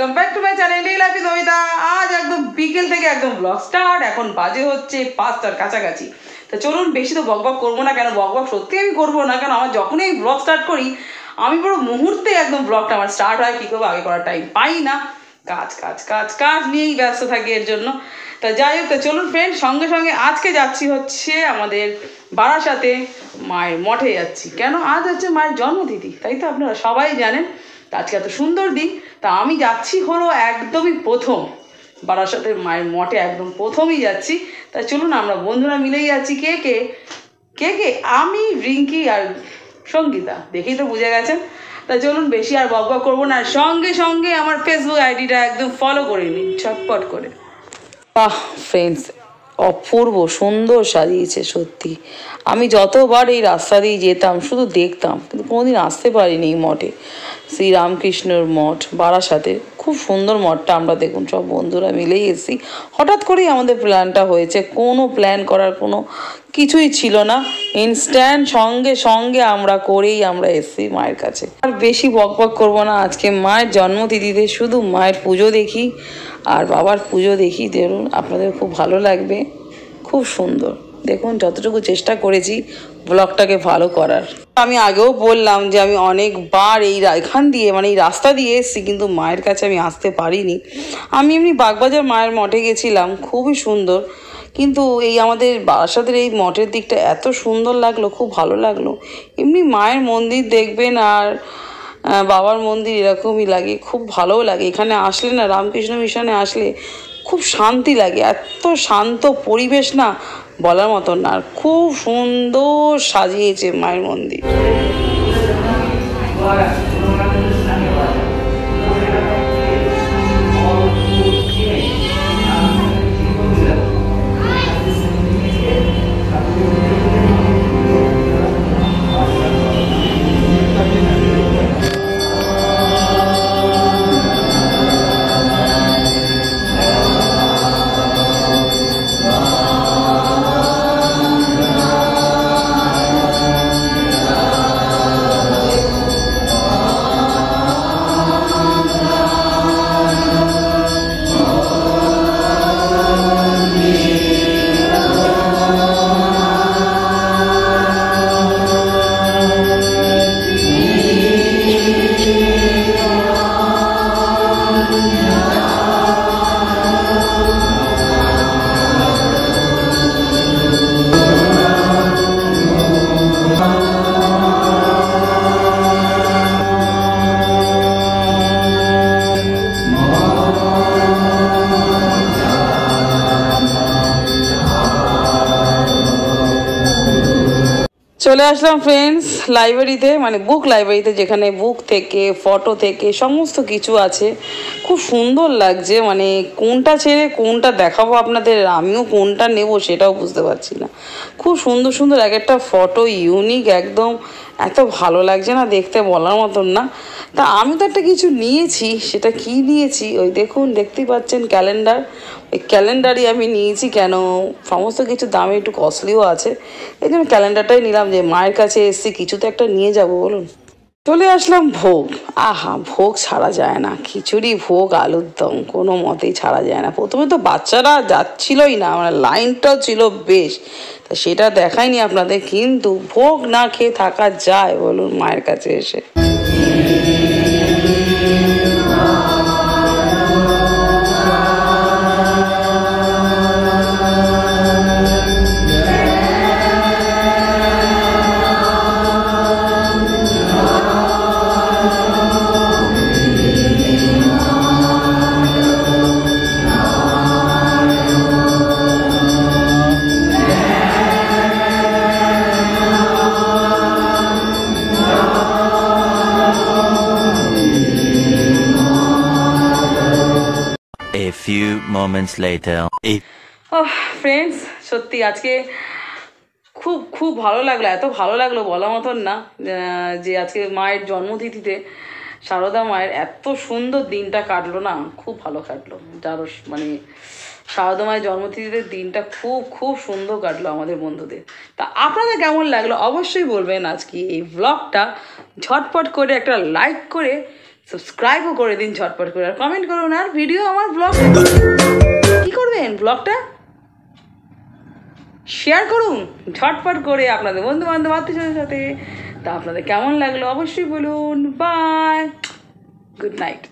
Welcome back to my channel daily life with Namita. আজ একদম বিকেল থেকে একদম ব্লগ স্টার্ট। এখন বাজে হচ্ছে 5টার কাছাকাছি। তো চলুন, বেশি তো বকবক করবো না। কেন বকবক সত্যি আমি করবো না, কারণ আমার যখনই এই ব্লগ স্টার্ট করি আমি পুরো মুহূর্তে একদম ব্লগটা আমার স্টার্ট হয়। কী করবো, আগে করার টাইম পাই না, কাজ কাজ কাজ কাজ নিয়েই ব্যস্ত থাকি এর জন্য। তা যাই হোক, তো চলুন ফ্রেন্ড, সঙ্গে সঙ্গে আজকে যাচ্ছি হচ্ছে আমাদের বারাসাতে মায়ের মঠে যাচ্ছি। কেন, আজ হচ্ছে মায়ের জন্মতিথি, তাই তো আপনারা সবাই জানেন। আজকে এত সুন্দর দিন, তা আমি যাচ্ছি হলো একদমই প্রথম বারাসাতে মায়ের মঠে, একদম প্রথমই যাচ্ছি। তা চলুন, আমরা বন্ধুরা মিলেই যাচ্ছি। কে কে কে কে আমি, রিঙ্কি আর সঙ্গীতা, দেখেই তো বুঝে গেছেন। তা চলুন, বেশি আর বকবক করবো না, সঙ্গে সঙ্গে আমার ফেসবুক আইডিটা একদম ফলো করে নিন ছটপট করে। বাহ ফ্রেন্ডস, অপূর্ব সুন্দর সাজিয়েছে সত্যি। আমি যতবার এই রাস্তা দিয়ে যেতাম শুধু দেখতাম, কিন্তু কোনোদিন আসতে পারিনি এই মঠে। শ্রীরামকৃষ্ণর মঠ বারাসাতে, খুব সুন্দর মঠটা। আমরা দেখুন সব বন্ধুরা মিলেই এসেছি। হঠাৎ করেই আমাদের প্ল্যানটা হয়েছে, কোনো প্ল্যান করার কোনো কিছুই ছিল না, ইনস্ট্যান্ট সঙ্গে সঙ্গে আমরা এসেছি মায়ের কাছে। আর বেশি বকবক করবো না, আজকে মায়ের জন্মতিথিতে শুধু মায়ের পুজো দেখি আর বাবার পুজো দেখি। দেখুন, আপনাদের খুব ভালো লাগবে, খুব সুন্দর। দেখুন, যতটুকু চেষ্টা করেছি ব্লগটাকে ভালো করার। আমি আগেও বললাম যে আমি অনেকবার এখান দিয়ে মানে এই রাস্তা দিয়ে এসেছি, কিন্তু মায়ের কাছে আমি আসতে পারিনি। আমি এমনি বাগবাজার মায়ের মঠে গেছিলাম, খুবই সুন্দর। কিন্তু এই আমাদের বারাসাতের এই মঠের দিকটা এত সুন্দর লাগলো, খুব ভালো লাগলো। এমনি মায়ের মন্দির দেখবেন আর বাবার মন্দির এরকমই লাগে, খুব ভালোও লাগে। এখানে আসলে না, রামকৃষ্ণ মিশনে আসলে খুব শান্তি লাগে। এত শান্ত পরিবেশ না, বলার মতন না। আর খুব সুন্দর সাজিয়েছে মায়ের মন্দির। চলে আসলাম ফ্রেন্ডস লাইব্রেরিতে, মানে বুক লাইব্রেরিতে, যেখানে বুক থেকে ফটো থেকে সমস্ত কিছু আছে। খুব সুন্দর লাগছে, মানে কোনটা ছেড়ে কোনটা দেখাবো আপনাদের, আমিও কোনটা নেব সেটাও বুঝতে পারছি না। খুব সুন্দর সুন্দর এক একটা ফটো, ইউনিক একদম, এত ভালো লাগছে না দেখতে, বলার মতন না। তা আমি তো একটা কিছু নিয়েছি, সেটা কি নিয়েছি ওই দেখুন, দেখতেই পাচ্ছেন ক্যালেন্ডার। ওই ক্যালেন্ডারই আমি নিয়েছি, কেন সমস্ত কিছু দামে একটু কস্টলিও আছে, এই জন্য ক্যালেন্ডারটাই নিলাম। যে মায়ের কাছে এসেছি, কিছু তো একটা নিয়ে যাব বলুন। চলে আসলাম ভোগ। আহা, ভোগ ছাড়া যায় না, খিচুড়ি ভোগ আলুর দম কোনো মতেই ছাড়া যায় না। প্রথমে তো বাচ্চারা যাচ্ছিলই না, মানে লাইনটাও ছিল বেশ, তা সেটা দেখায়নি আপনাদের। কিন্তু ভোগ না খেয়ে থাকা যায় বলুন মায়ের কাছে এসে। A few moments later. Friends, সত্যি আজকে খুব খুব ভালো লাগলো, এত ভালো লাগলো বলার মতন না। যে আজকে মায়ের জন্মতিথিতে সারদা মায়ের এত সুন্দর দিনটা কাটলো না, খুব ভালো কাটলো। যারও মানে সারদা মায়ের জন্মতিথিতে দিনটা খুব খুব সুন্দর কাটলো আমাদের বন্ধুদের। তা আপনাদের কেমন লাগলো অবশ্যই বলবেন আজকে এই ব্লগটা। ঝটপট করে একটা লাইক করে সাবস্ক্রাইবও করে দিন ঝটপট করে, আর কমেন্ট করুন, আর ভিডিও আমার ব্লগ কী করবেন, ব্লগটা শেয়ার করুন ঝটপট করে আপনাদের বন্ধু বান্ধব আত্মীয়দের সাথে। তা আপনাদের কেমন লাগলো অবশ্যই বলুন। Bye, good night.